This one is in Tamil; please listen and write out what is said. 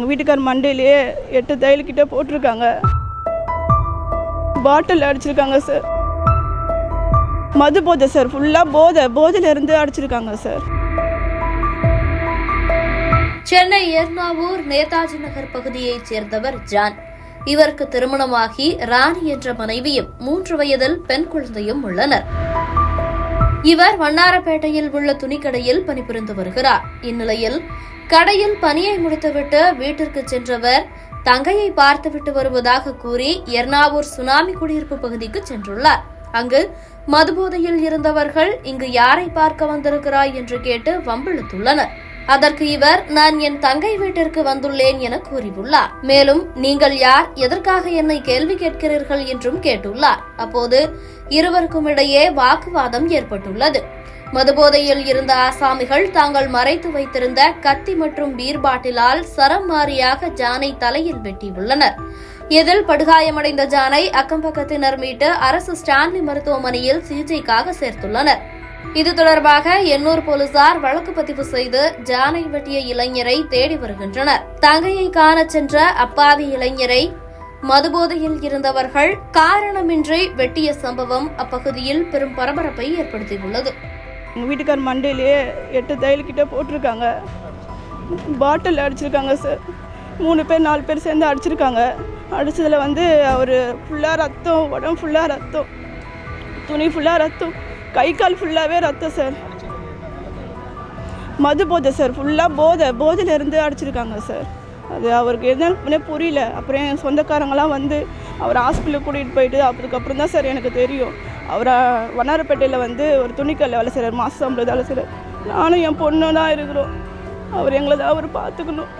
எங்கள் வீட்டுக்கார் மண்டையிலேயே 8 தையல்கிட்ட போட்டிருக்காங்க. பாட்டில் அடிச்சிருக்காங்க சார். மது போதை சார், ஃபுல்லாக போதையிலேருந்து அடிச்சிருக்காங்க சார். சென்னை எர்ணாவூர் நேதாஜி நகர் பகுதியைச் சேர்ந்தவர் ஜான். இவருக்கு திருமணமாகி ராணி என்ற மனைவியும் 3 வயதில் பெண் குழந்தையும் உள்ளனர். இவர் வண்ணாரப்பேட்டையில் உள்ள துணிக்கடையில் பணிபுரிந்து வருகிறார். இந்நிலையில் கடையில் பணியை முடித்துவிட்டு வீட்டிற்கு சென்றவர் தங்கையை பார்த்துவிட்டு வருவதாக கூறி எர்ணாவூர் சுனாமி குடியிருப்பு பகுதிக்கு சென்றுள்ளார். அங்கு மதுபோதையில் இருந்தவர்கள் இங்கு யாரை பார்க்க வந்திருக்கிறாய் என்று கேட்டு வம்பிழுத்துள்ளனர். அதற்கு இவர், நான் என் தங்கை வீட்டிற்கு வந்துள்ளேன் என கூறியுள்ளார். மேலும் நீங்கள் யார், எதற்காக என்னை கேள்வி கேட்கிறீர்கள் என்றும் கேட்டுள்ளார். அப்போது இருவருக்கும் இடையே வாக்குவாதம் ஏற்பட்டுள்ளது. மதுபோதையில் இருந்த ஆசாமிகள் தாங்கள் மறைத்து வைத்திருந்த கத்தி மற்றும் பீர் பாட்டிலால் சரம் மாறியாக ஜானை தலையில் வெட்டியுள்ளனர். இதில் படுகாயமடைந்த ஜானை அக்கம்பக்கத்தினர் மீட்டு அரசு ஸ்டான்லி மருத்துவமனையில் சிகிச்சைக்காக சேர்த்துள்ளனர். இது தொடர்பாக எண்ணூர் போலீசார் வழக்கு பதிவு செய்து ஜானை வெட்டிய இளைஞரை தேடி வருகின்றனர். தங்கையை காண சென்ற அப்பாவி இளைஞரை மதுபோதையில் இருந்தவர்கள் காரணமின்றி வெட்டிய சம்பவம் அப்பகுதியில் பெரும் பரபரப்பை ஏற்படுத்தியுள்ளது. எங்கள் வீட்டுக்கார் மண்டையிலேயே 8 தையல்கிட்ட போட்டிருக்காங்க. பாட்டில் அடிச்சிருக்காங்க சார். 3 பேர் 4 பேர் சேர்ந்து அடிச்சிருக்காங்க. அடித்ததில் அவர் ஃபுல்லாக ரத்தம், உடம்பு ஃபுல்லாக ரத்தம், துணி ஃபுல்லாக ரத்தம், கை கால் ஃபுல்லாகவே ரத்தம் சார். மது போதை சார், ஃபுல்லாக போதையிலேருந்து அடிச்சிருக்காங்க சார். அது அவருக்கு என்னன்னு புரியல. அப்புறம் என் சொந்தக்காரங்களாம் அவர் ஹாஸ்பிட்டலுக்கு கூட்டிகிட்டு போயிட்டு அதுக்கப்புறம் தான் சார் எனக்கு தெரியும். அவரை வண்ணாரப்பேட்டையில் ஒரு துணிக்கல்ல வேலை செய்கிறார், மாதம் 50 வேலை செய்கிறார். நானும் என் பொண்ணும் தான் இருக்கிறோம். அவர் எங்களை தான் பார்த்துக்கணும்.